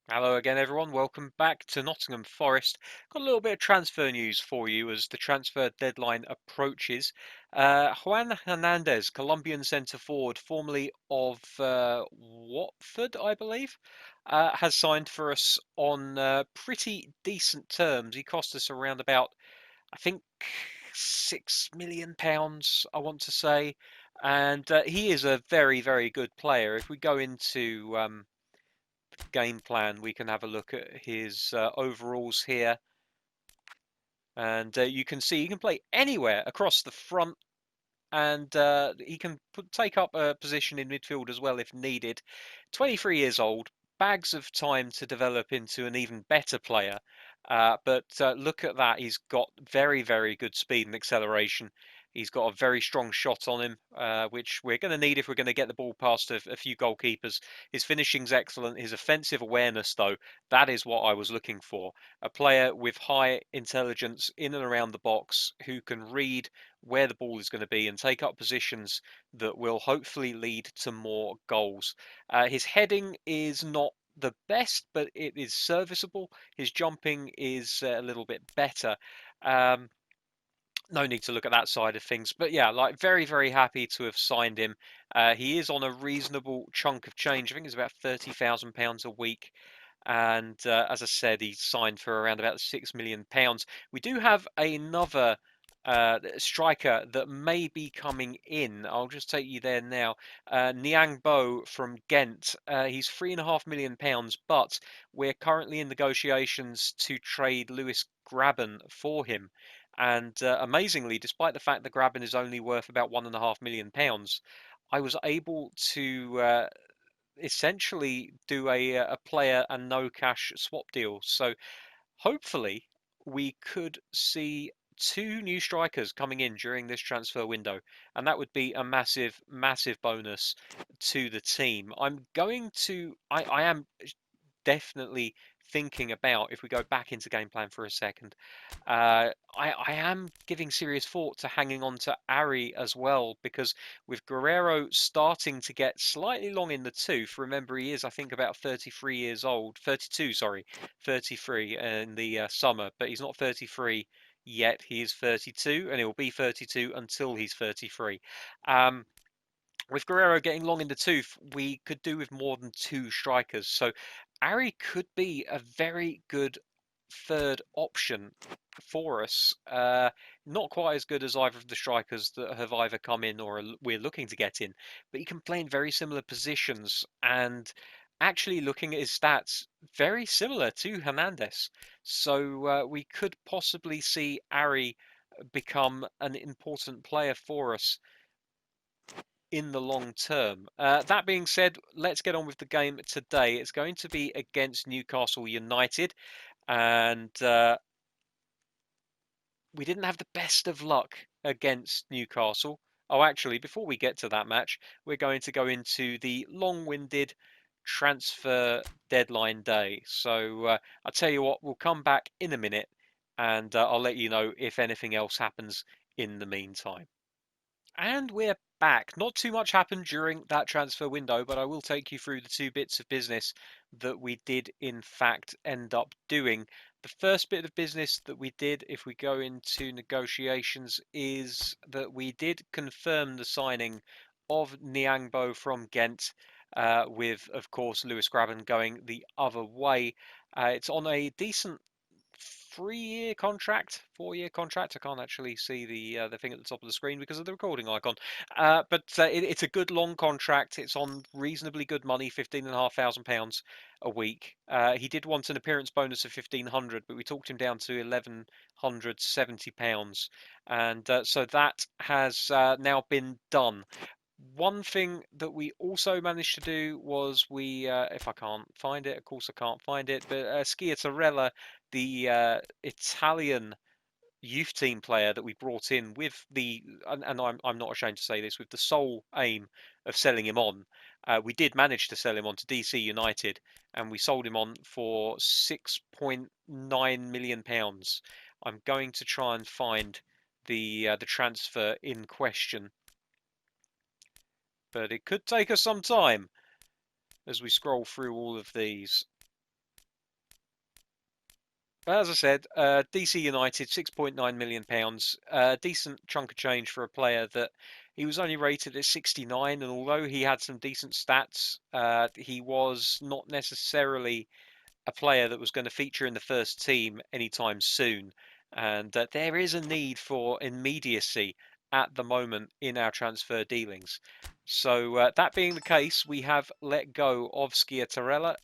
Hello again, everyone. Welcome back to Nottingham Forest. Got a little bit of transfer news for you as the transfer deadline approaches. Juan Hernandez, Colombian centre forward, formerly of Watford, I believe, has signed for us on pretty decent terms. He cost us around about, I think, £6 million, I want to say. And he is a very, very good player. If we go into game plan, we can have a look at his overalls here. And you can see he can play anywhere across the front, and he can take up a position in midfield as well if needed. 23 years old, bags of time to develop into an even better player. But look at that, he's got very, very good speed and acceleration. He's got a very strong shot on him, which we're going to need if we're going to get the ball past a few goalkeepers. His finishing's excellent. His offensive awareness, though, that is what I was looking for. A player with high intelligence in and around the box who can read where the ball is going to be and take up positions that will hopefully lead to more goals. His heading is not the best, but it is serviceable. His jumping is a little bit better. Um, no need to look at that side of things. But yeah, like very, very happy to have signed him. He is on a reasonable chunk of change. I think it's about £30,000 a week. And as I said, he signed for around about £6 million. We do have another striker that may be coming in. I'll just take you there now. Niang Bo from Ghent. He's £3.5 million, but we're currently in negotiations to trade Lewis Graben for him. And amazingly, despite the fact that Graben is only worth about £1.5 million, I was able to essentially do a player and no cash swap deal. So hopefully we could see two new strikers coming in during this transfer window, and that would be a massive, massive bonus to the team. I am definitely thinking about, if we go back into game plan for a second, I am giving serious thought to hanging on to Ari as well, because with Guerrero starting to get slightly long in the tooth, remember he is, I think, about 33 years old, 32, sorry, 33 in the summer, but he's not 33 yet. He is 32, and he will be 32 until he's 33. Um, with Guerrero getting long in the tooth, we could do with more than two strikers. So Ari could be a very good third option for us. Not quite as good as either of the strikers that have either come in or we're looking to get in, but he can play in very similar positions. And actually, looking at his stats, very similar to Hernandez. So we could possibly see Ari become an important player for us in the long term. That being said, let's get on with the game today. It's going to be against Newcastle United, and we didn't have the best of luck against Newcastle. Oh, actually, before we get to that match, we're going to go into the long-winded transfer deadline day. So I'll tell you what, we'll come back in a minute, and I'll let you know if anything else happens in the meantime. And we're back. Not too much happened during that transfer window, but I will take you through the two bits of business that we did, in fact, end up doing. The first bit of business that we did, if we go into negotiations, is that we did confirm the signing of Niangbo from Ghent, with, of course, Lewis Graben going the other way. It's on a decent 3-year contract, 4-year contract. I can't actually see the thing at the top of the screen because of the recording icon. But it's a good long contract. It's on reasonably good money, £15,500 a week. He did want an appearance bonus of 1,500, but we talked him down to £1,170, and so that has now been done. One thing that we also managed to do was if I can't find it, of course I can't find it, but Schiattarella, the Italian youth team player that we brought in with and I'm not ashamed to say this, with the sole aim of selling him on. We did manage to sell him on to DC United, and we sold him on for £6.9 million. I'm going to try and find the transfer in question, but it could take us some time as we scroll through all of these. But as I said, DC United, £6.9 million, decent chunk of change for a player that he was only rated at 69, and although he had some decent stats, he was not necessarily a player that was going to feature in the first team anytime soon. And there is a need for immediacy at the moment in our transfer dealings. So that being the case, we have let go of Schiattarella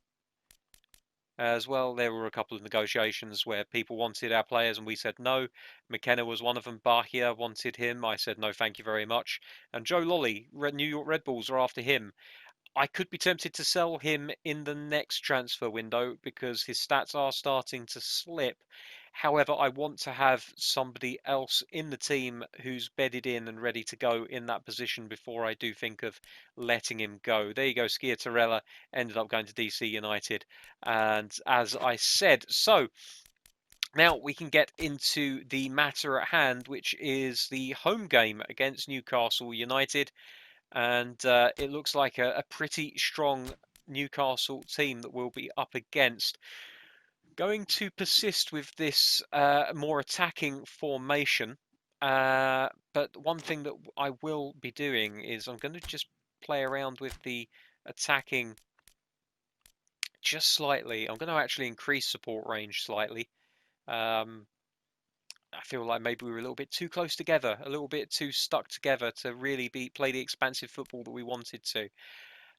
as well. There were a couple of negotiations where people wanted our players and we said no. McKenna was one of them. Bahia wanted him. I said no, thank you very much. And Joe Lolly, New York Red Bulls are after him. I could be tempted to sell him in the next transfer window because his stats are starting to slip. However, I want to have somebody else in the team who's bedded in and ready to go in that position before I do think of letting him go. There you go, Schiattarella ended up going to DC United. And as I said, so now we can get into the matter at hand, which is the home game against Newcastle United. And it looks like a pretty strong Newcastle team that we'll be up against. Going to persist with this more attacking formation, but one thing that I will be doing is I'm going to just play around with the attacking just slightly. I'm going to actually increase support range slightly. I feel like maybe we were a little bit too close together, a little bit too stuck together to really play the expansive football that we wanted to.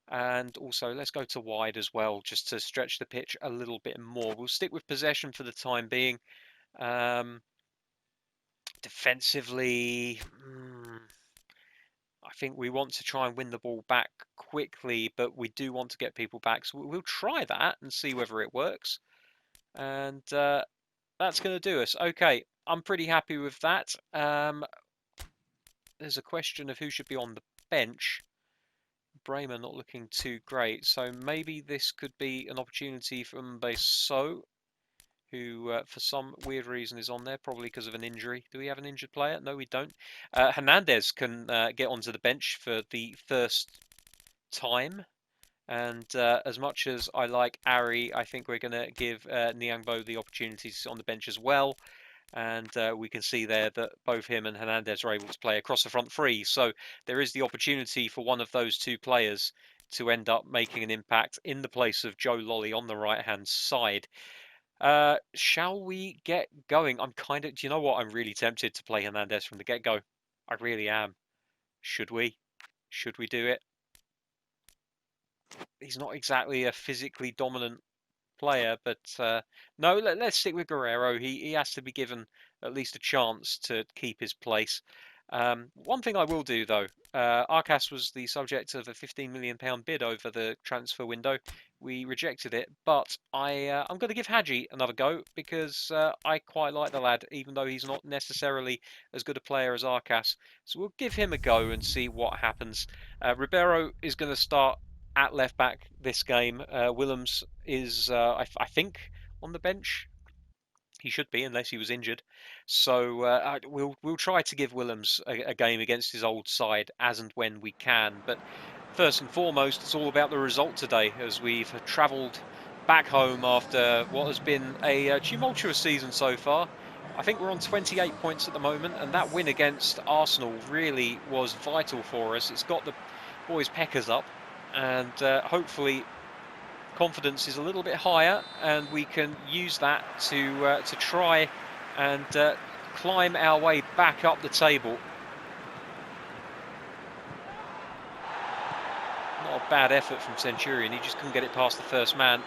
And also, let's go to wide as well, just to stretch the pitch a little bit more. We'll stick with possession for the time being. Defensively, I think we want to try and win the ball back quickly, but we do want to get people back. So we'll try that and see whether it works. And that's going to do us. Okay, I'm pretty happy with that. There's a question of who should be on the bench. Bremer not looking too great, so maybe this could be an opportunity for Mbeso, who for some weird reason is on there, probably because of an injury. Do we have an injured player? No, we don't. Hernandez can get onto the bench for the first time. And as much as I like Ari, I think we're going to give Niangbo the opportunities on the bench as well. And we can see there that both him and Hernandez are able to play across the front three. So there is the opportunity for one of those two players to end up making an impact in the place of Joe Lolly on the right-hand side. Shall we get going? I'm do you know what? I'm really tempted to play Hernandez from the get-go. I really am. Should we? Should we do it? He's not exactly a physically dominant player, but no, let's stick with Guerrero. He has to be given at least a chance to keep his place. One thing I will do though, Arcas was the subject of a £15 million bid over the transfer window. We rejected it, but I'm going to give Hadji another go because I quite like the lad, even though he's not necessarily as good a player as Arcas. So we'll give him a go and see what happens. Ribeiro is going to start at left back this game. Willems is, I think, on the bench. He should be, unless he was injured. So we'll try to give Willems a game against his old side as and when we can. But first and foremost, it's all about the result today, as we've travelled back home after what has been a tumultuous season so far. I think we're on 28 points at the moment, and that win against Arsenal really was vital for us. It's got the boys' peckers up, and hopefully confidence is a little bit higher, and we can use that to try and climb our way back up the table. Not a bad effort from Centurion. He just couldn't get it past the first man.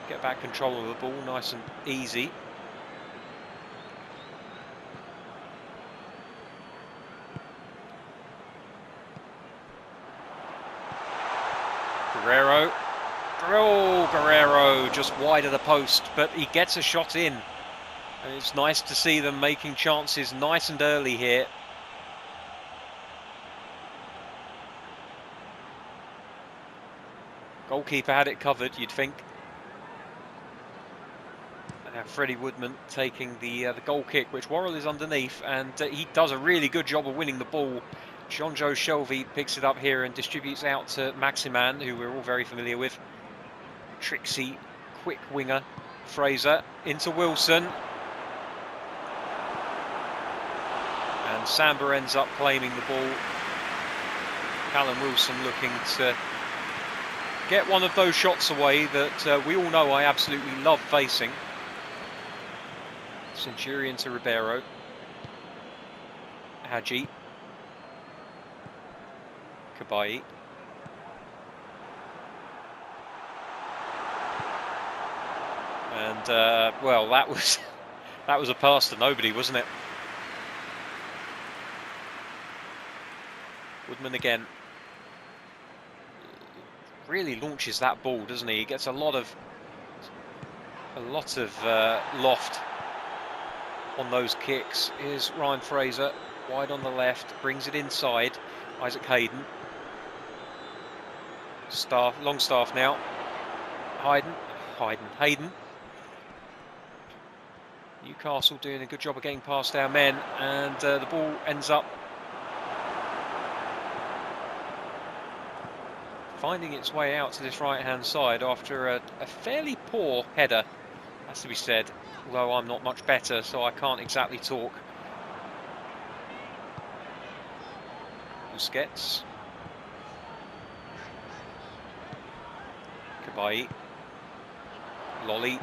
Get back control of the ball, nice and easy. Guerrero. Oh, Guerrero just wide of the post, but he gets a shot in. And it's nice to see them making chances nice and early here. Goalkeeper had it covered, you'd think. And now Freddie Woodman taking the goal kick, which Worrell is underneath, and he does a really good job of winning the ball John Joe Shelvey picks it up here and distributes out to Maximan, who we're all very familiar with. Tricksy, quick winger. Fraser into Wilson. And Samba ends up claiming the ball. Callum Wilson looking to get one of those shots away that we all know I absolutely love facing. Centurion to Ribeiro. Hadji. Kabai. And well, that was a pass to nobody, wasn't it? Woodman again. Really launches that ball, doesn't he? He gets a lot of loft on those kicks. Here's Ryan Fraser, wide on the left, brings it inside. Isaac Hayden. Longstaff now. Hayden. Newcastle doing a good job of getting past our men, and the ball ends up finding its way out to this right-hand side after a fairly poor header, has to be said, although I'm not much better, so I can't exactly talk. Busquets. Kabai. Lolly.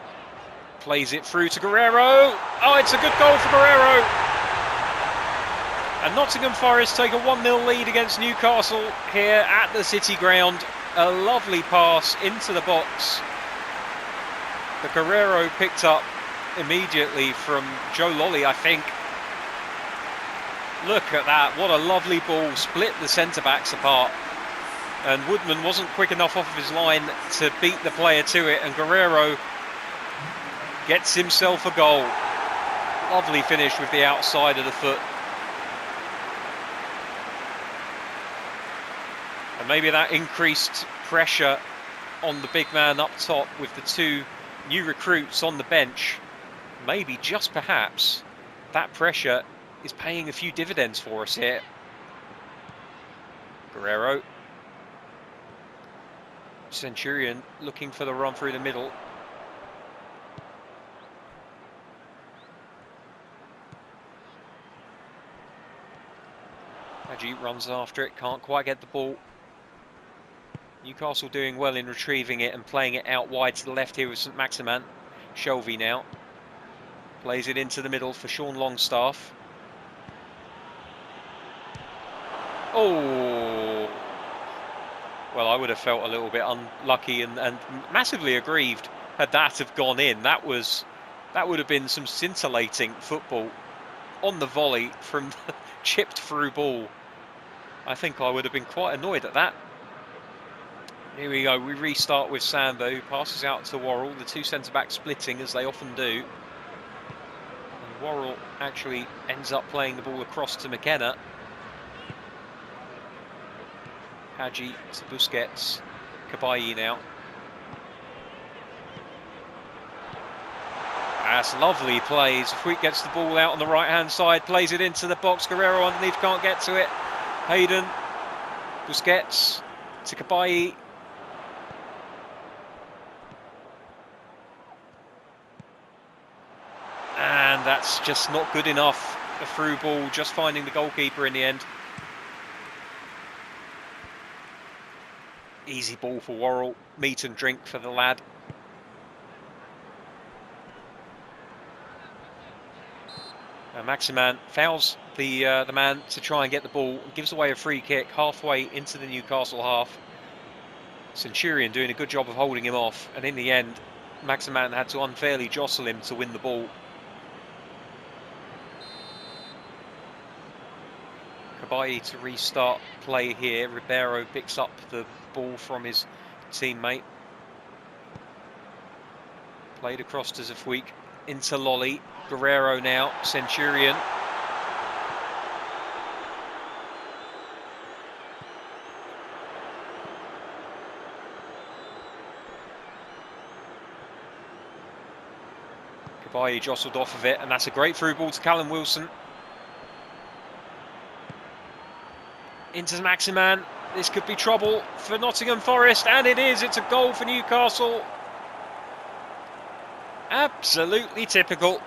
Plays it through to Guerrero. Oh, it's a good goal for Guerrero. And Nottingham Forest take a 1-0 lead against Newcastle here at the City Ground. A lovely pass into the box that Guerrero picked up immediately from Joe Lolly, I think. Look at that, what a lovely ball, split the centre-backs apart. And Woodman wasn't quick enough off of his line to beat the player to it, and Guerrero gets himself a goal. Lovely finish with the outside of the foot. And maybe that increased pressure on the big man up top with the two new recruits on the bench, maybe just perhaps that pressure is paying a few dividends for us here. Guerrero. Centurion looking for the run through the middle. Hadji runs after it, can't quite get the ball. Newcastle doing well in retrieving it and playing it out wide to the left here with St Maximan. Shelvey now plays it into the middle for Sean Longstaff. Oh, well, I would have felt a little bit unlucky and massively aggrieved had that have gone in. That would have been some scintillating football on the volley from the chipped through ball. I think I would have been quite annoyed at that. Here we go, we restart with Samba, who passes out to Worrell, the two centre-backs splitting as they often do. And Worrell actually ends up playing the ball across to McKenna. Hadji to Busquets, Kabai now. That's lovely plays. Fuik gets the ball out on the right-hand side, plays it into the box. Guerrero underneath, can't get to it. Hayden, Busquets to Kabai. And that's just not good enough. A through ball, just finding the goalkeeper in the end. Easy ball for Worrell. Meat and drink for the lad. Maximan fouls the man to try and get the ball. Gives away a free kick halfway into the Newcastle half. Centurion doing a good job of holding him off. And in the end, Maximan had to unfairly jostle him to win the ball. Kabai to restart play here. Ribeiro picks up the ball from his teammate. Played across to Zafuik. Into Lolly. Guerrero now. Centurion. Kabai jostled off of it, and that's a great through ball to Callum Wilson. Into Maximan. This could be trouble for Nottingham Forest, and it is. It's a goal for Newcastle. Absolutely typical.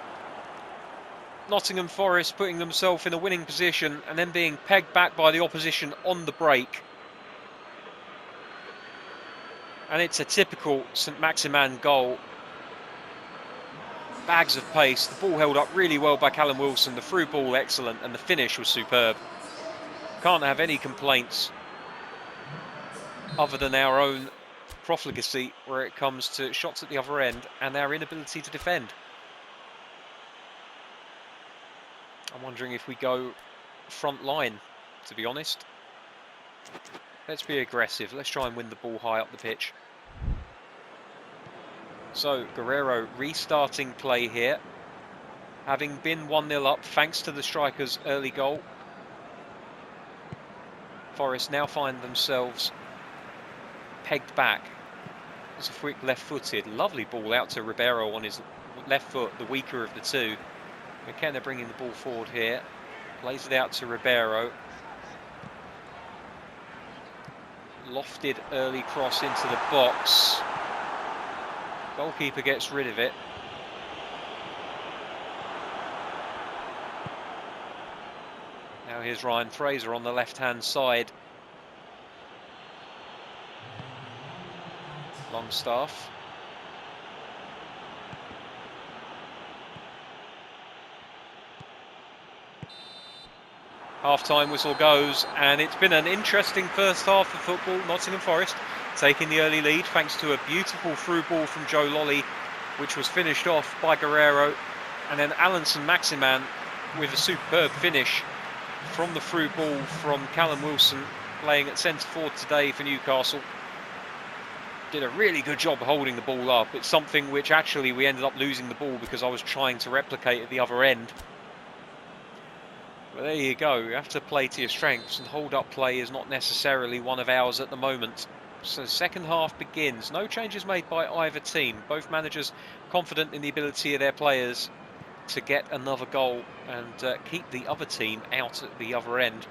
Nottingham Forest putting themselves in a winning position and then being pegged back by the opposition on the break. And it's a typical St Maximan goal. Bags of pace, the ball held up really well by Callum Wilson, the through ball excellent, and the finish was superb. Can't have any complaints other than our own profligacy where it comes to shots at the other end and our inability to defend. I'm wondering if we go front line, to be honest. Let's be aggressive. Let's try and win the ball high up the pitch. So, Guerrero restarting play here. Having been 1-0 up thanks to the striker's early goal. Forest now find themselves pegged back. It's a quick left-footed. Lovely ball out to Ribeiro on his left foot, the weaker of the two. McKenna bringing the ball forward here. Plays it out to Ribeiro. Lofted early cross into the box. Goalkeeper gets rid of it. Now here's Ryan Fraser on the left-hand side. Longstaff. Half-time whistle goes, and it's been an interesting first half of football. Nottingham Forest taking the early lead thanks to a beautiful through ball from Joe Lolly, which was finished off by Guerrero, and then Alanson Maximan with a superb finish from the through ball from Callum Wilson, playing at centre forward today for Newcastle. Did a really good job of holding the ball up. It's something which actually we ended up losing the ball because I was trying to replicate at the other end. But there you go, you have to play to your strengths, and hold-up play is not necessarily one of ours at the moment. So second half begins. No changes made by either team. Both managers confident in the ability of their players to get another goal and keep the other team out at the other end.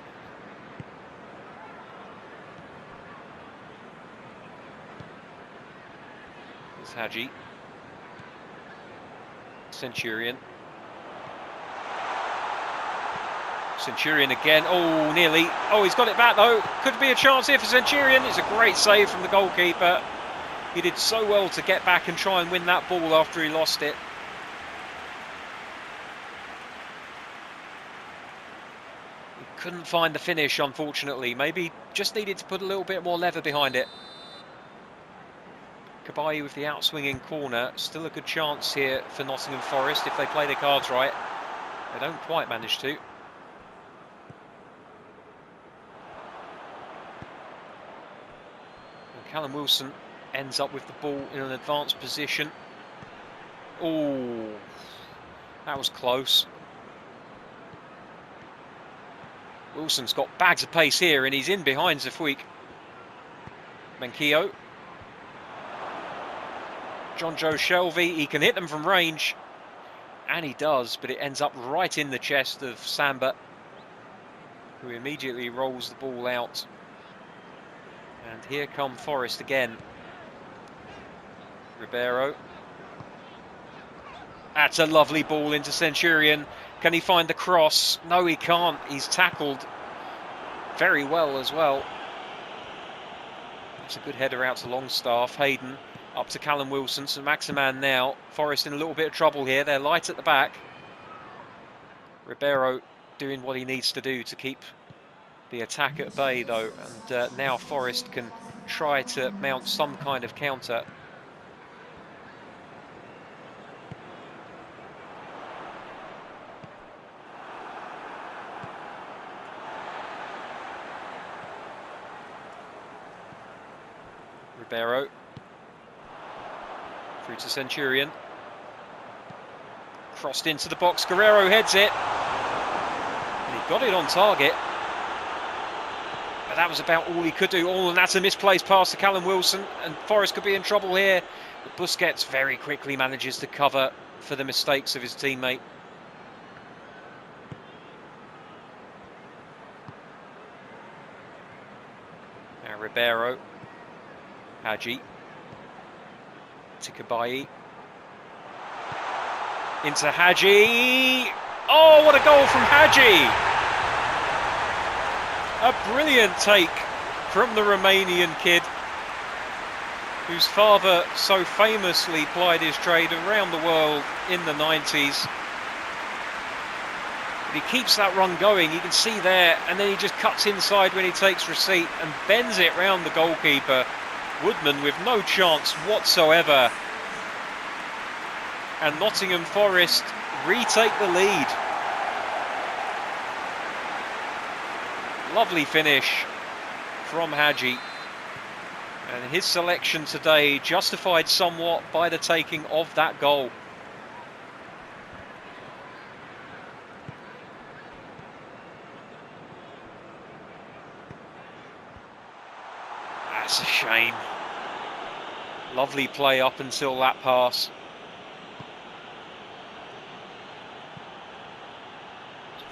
It's Hadji. Centurion. Centurion again. Oh, nearly. Oh, he's got it back though. Could be a chance here for Centurion. It's a great save from the goalkeeper. He did so well to get back and try and win that ball after he lost it. He couldn't find the finish, unfortunately. Maybe just needed to put a little bit more leather behind it. Kabayi with the outswinging corner. Still a good chance here for Nottingham Forest if they play their cards right. They don't quite manage to. Callum Wilson ends up with the ball in an advanced position. Oh, that was close. Wilson's got bags of pace here and he's in behind Zafuik. Menchio. John Joe Shelvey, he can hit them from range. And he does, but it ends up right in the chest of Samba, who immediately rolls the ball out. And here come Forest again. Ribeiro. That's a lovely ball into Centurion. Can he find the cross? No, he can't. He's tackled very well as well. That's a good header out to Longstaff. Hayden up to Callum Wilson. So Maximan now. Forest in a little bit of trouble here. They're light at the back. Ribeiro doing what he needs to do to keep the attack at bay though, and now Forest can try to mount some kind of counter. Ribeiro through to Centurion, crossed into the box. Guerrero heads it and he got it on target. But that was about all he could do. And that's a misplaced pass to Callum Wilson, and Forest could be in trouble here. But Busquets very quickly manages to cover for the mistakes of his teammate. Ribeiro. Hadji. To Kabayi. Into Hadji. Oh, what a goal from Hadji! A brilliant take from the Romanian kid, whose father so famously plied his trade around the world in the 90s. But he keeps that run going, you can see there, and then he just cuts inside when he takes receipt and bends it round the goalkeeper. Woodman with no chance whatsoever. And Nottingham Forest retake the lead. Lovely finish from Hadji. And his selection today justified somewhat by the taking of that goal. That's a shame. Lovely play up until that pass.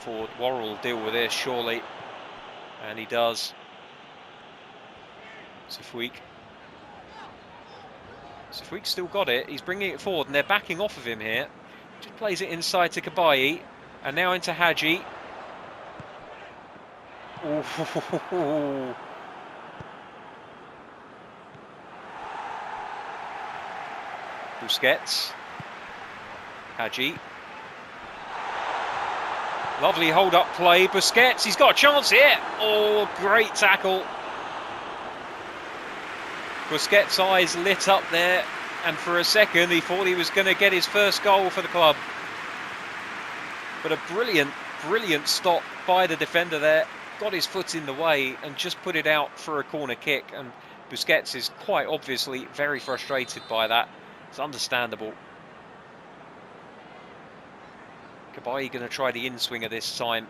Forward, Worrell will deal with this surely. And he does. Sifweek still got it. He's bringing it forward and they're backing off of him here. Just plays it inside to Kabayi. And now into Hadji. Ooh. Busquets. Hadji. Lovely hold-up play. Busquets, he's got a chance here. Oh, great tackle. Busquets' eyes lit up there, and for a second he thought he was going to get his first goal for the club. But a brilliant stop by the defender there. Got his foot in the way and just put it out for a corner kick. And Busquets is quite obviously very frustrated by that. It's understandable. Kabayi going to try the in-swinger this time.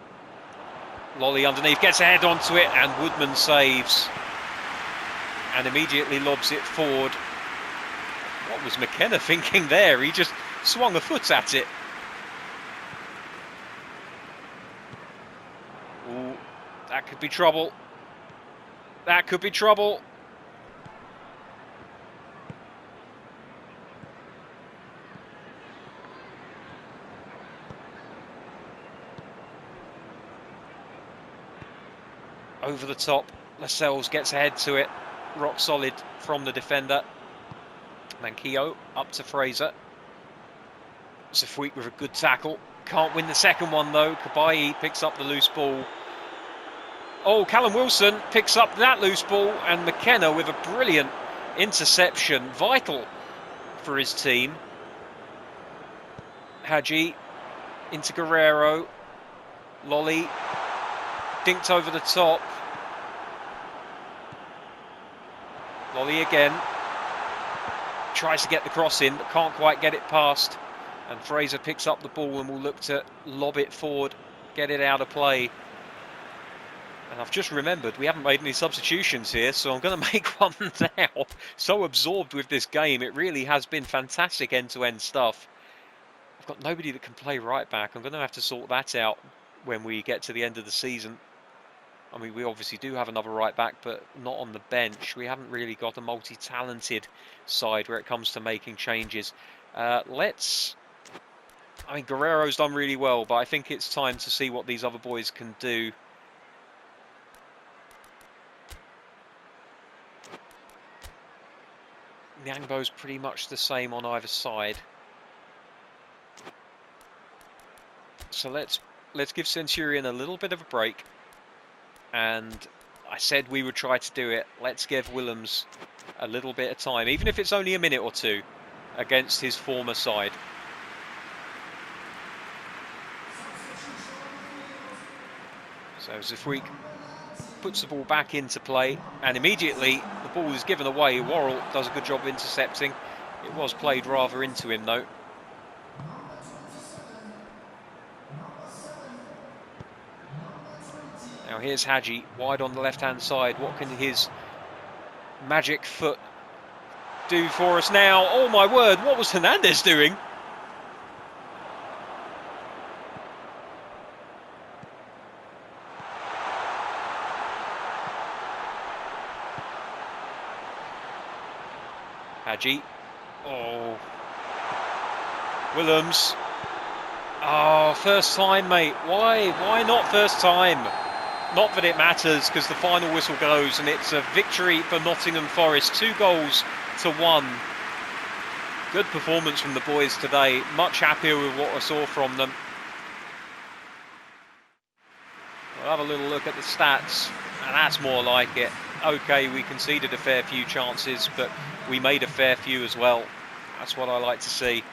Lolly underneath, gets a head onto it, and Woodman saves. And immediately lobs it forward. What was McKenna thinking there? He just swung a foot at it. Ooh, that could be trouble. That could be trouble. Over the top, Lascelles gets ahead to it. Rock solid from the defender. Manquillo up to Fraser. Sifweek with a good tackle. Can't win the second one though. Kabayi picks up the loose ball. Oh, Callum Wilson picks up that loose ball, and McKenna with a brilliant interception. Vital for his team. Hadji into Guerrero. Lolly dinked over the top. Lolly again. Tries to get the cross in, but can't quite get it past. And Fraser picks up the ball and will look to lob it forward, get it out of play. And I've just remembered we haven't made any substitutions here, so I'm going to make one now. So absorbed with this game, it really has been fantastic end-to-end stuff. I've got nobody that can play right back. I'm going to have to sort that out when we get to the end of the season. I mean, we obviously do have another right back, but not on the bench. We haven't really got a multi-talented side where it comes to making changes. I mean, Guerrero's done really well, but I think it's time to see what these other boys can do. Nyangbo's pretty much the same on either side. So let's give Centurion a little bit of a break. And I said we would try to do it. Let's give Willems a little bit of time, even if it's only a minute or two, against his former side. So Sifweek puts the ball back into play, and immediately the ball is given away. Worrell does a good job of intercepting. It was played rather into him though. Now here's Hadji, wide on the left-hand side. What can his magic foot do for us now? Oh my word, what was Hernandez doing? Hadji. Oh. Willems. Oh, first time, mate. Why? Why not first time? Not that it matters, because the final whistle goes and it's a victory for Nottingham Forest. 2-1. Good performance from the boys today. Much happier with what I saw from them. We'll have a little look at the stats, and that's more like it. Okay, we conceded a fair few chances, but we made a fair few as well. That's what I like to see.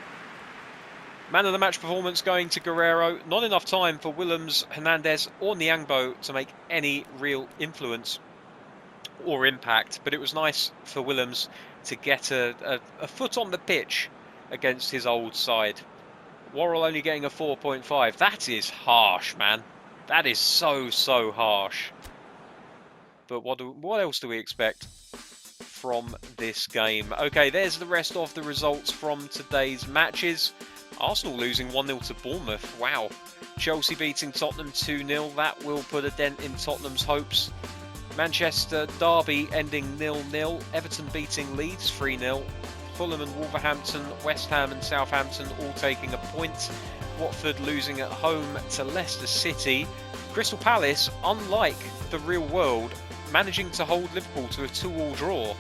Man of the match performance going to Guerrero. Not enough time for Willems, Hernandez or Nyangbo to make any real influence or impact, but it was nice for Willems to get a foot on the pitch against his old side. Worrell only getting a 4.5. That is harsh, man. That is so harsh. But what else do we expect from this game? Okay, there's the rest of the results from today's matches. Arsenal losing 1-0 to Bournemouth. Wow. Chelsea beating Tottenham 2-0. That will put a dent in Tottenham's hopes. Manchester Derby ending 0-0. Everton beating Leeds 3-0. Fulham and Wolverhampton, West Ham and Southampton all taking a point. Watford losing at home to Leicester City. Crystal Palace, unlike the real world, managing to hold Liverpool to a 2-2 draw.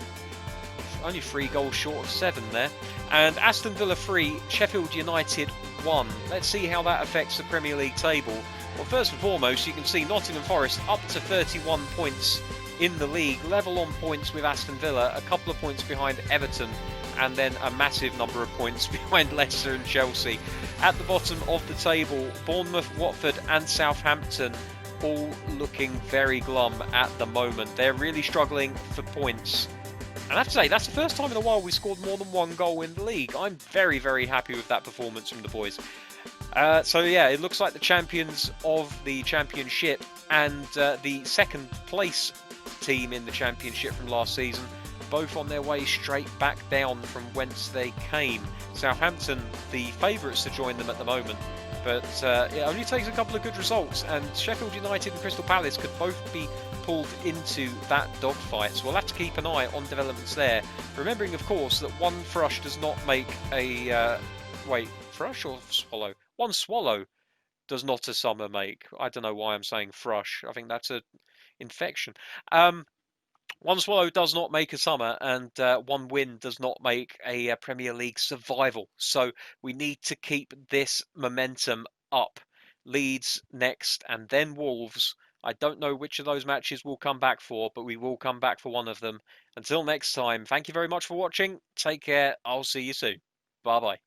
Only 3 goals short of 7 there. And Aston Villa 3, Sheffield United 1. Let's see how that affects the Premier League table. Well, first and foremost, you can see Nottingham Forest up to 31 points in the league, level on points with Aston Villa, a couple of points behind Everton, and then a massive number of points behind Leicester and Chelsea. At the bottom of the table, Bournemouth, Watford and Southampton all looking very glum at the moment. They're really struggling for points. And I have to say, that's the first time in a while we scored more than 1 goal in the league. I'm very happy with that performance from the boys. So yeah, it looks like the champions of the championship and the second place team in the championship from last season, both on their way straight back down from whence they came. Southampton, the favourites to join them at the moment, but it only takes a couple of good results, and Sheffield United and Crystal Palace could both be pulled into that dogfight. So we'll have to keep an eye on developments there. Remembering, of course, that one thrush does not make a... wait, thrush or swallow? One swallow does not a summer make. I don't know why I'm saying thrush. I think that's an infection. One swallow does not make a summer, and one win does not make a Premier League survival. So we need to keep this momentum up. Leeds next, and then Wolves. I don't know which of those matches we'll come back for, but we will come back for one of them. Until next time, thank you very much for watching. Take care. I'll see you soon. Bye-bye.